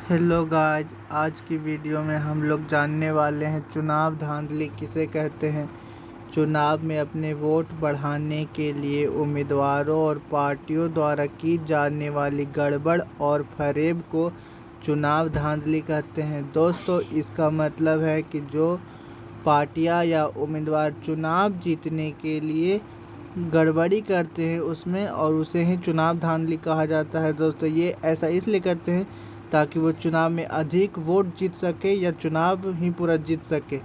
Hello guys, आज की video में हम लोग जानने वाले हैं चुनाव धांधली किसे कहते हैं। चुनाव में अपने वोट बढ़ाने के लिए उम्मीदवारों और पार्टियों द्वारा की जाने वाली गड़बड़ और फरेब को चुनाव धांधली कहते हैं। दोस्तों, इसका मतलब है कि जो पार्टियां या उम्मीदवार चुनाव जीतने के लिए गड़बड़ी करते हैं उसमें, और उसे ही चुनाव धांधली कहा जाता है। दोस्तों, ये ऐसा इसलिए करते हैं ताकि वो चुनाव में अधिक वोट जीत सके या चुनाव ही पूरा जीत सके।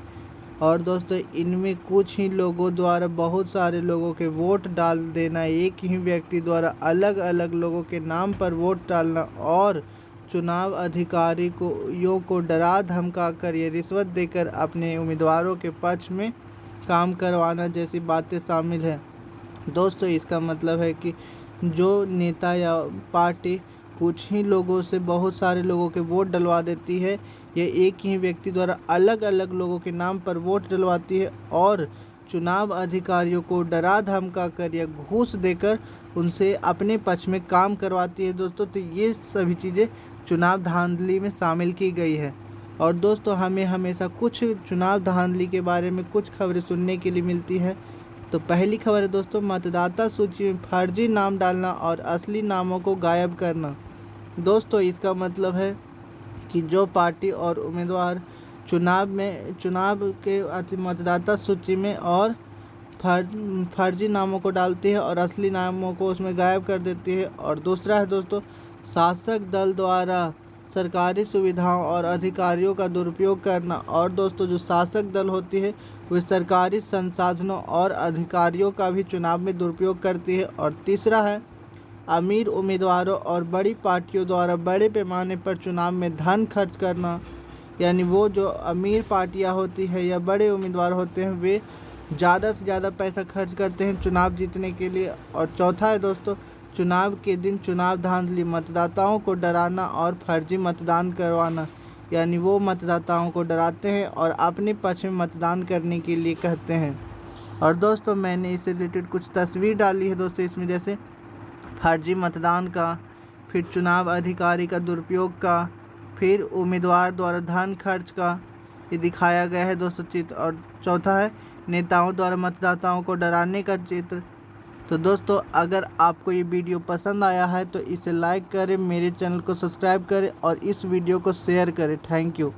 और दोस्तों, इनमें कुछ ही लोगों द्वारा बहुत सारे लोगों के वोट डाल देना, एक ही व्यक्ति द्वारा अलग अलग लोगों के नाम पर वोट डालना और चुनाव अधिकारी को डरा धमका कर या रिश्वत देकर अपने उम्मीदवारों के पक्ष में काम करवाना जैसी बातें शामिल हैं। दोस्तों, इसका मतलब है कि जो नेता या पार्टी कुछ ही लोगों से बहुत सारे लोगों के वोट डलवा देती है, ये एक ही व्यक्ति द्वारा अलग अलग लोगों के नाम पर वोट डलवाती है और चुनाव अधिकारियों को डरा धमका कर या घूस देकर उनसे अपने पक्ष में काम करवाती है। दोस्तों, तो ये सभी चीज़ें चुनाव धांधली में शामिल की गई है। और दोस्तों, हमें हमेशा कुछ चुनाव धांधली के बारे में कुछ खबरें सुनने के लिए मिलती है। तो पहली खबर है दोस्तों, मतदाता सूची में फर्जी नाम डालना और असली नामों को गायब करना। दोस्तों, इसका मतलब है कि जो पार्टी और उम्मीदवार चुनाव के मतदाता सूची में और फर्जी नामों को डालती है और असली नामों को उसमें गायब कर देती है। और दूसरा है दोस्तों, शासक दल द्वारा सरकारी सुविधाओं और अधिकारियों का दुरुपयोग करना। और दोस्तों, जो शासक दल होती है वह सरकारी संसाधनों और अधिकारियों का भी चुनाव में दुरुपयोग करती है। और तीसरा है, अमीर उम्मीदवारों और बड़ी पार्टियों द्वारा बड़े पैमाने पर चुनाव में धन खर्च करना, यानी वो जो अमीर पार्टियां होती है या बड़े उम्मीदवार होते हैं वे ज़्यादा से ज़्यादा पैसा खर्च करते हैं चुनाव जीतने के लिए। और चौथा है दोस्तों, चुनाव के दिन चुनाव धांधली, मतदाताओं को डराना और फर्जी मतदान करवाना, यानी वो मतदाताओं को डराते हैं और अपने पक्ष में मतदान करने के लिए कहते हैं। और दोस्तों, मैंने इससे रिलेटेड कुछ तस्वीर डाली है दोस्तों, इसमें जैसे फर्जी मतदान का, फिर चुनाव अधिकारी का दुरुपयोग का, फिर उम्मीदवार द्वारा धन खर्च का ये दिखाया गया है दोस्तों चित्र। और चौथा है नेताओं द्वारा मतदाताओं को डराने का चित्र। तो दोस्तों, अगर आपको ये वीडियो पसंद आया है तो इसे लाइक करें, मेरे चैनल को सब्सक्राइब करें और इस वीडियो को शेयर करें। Thank you.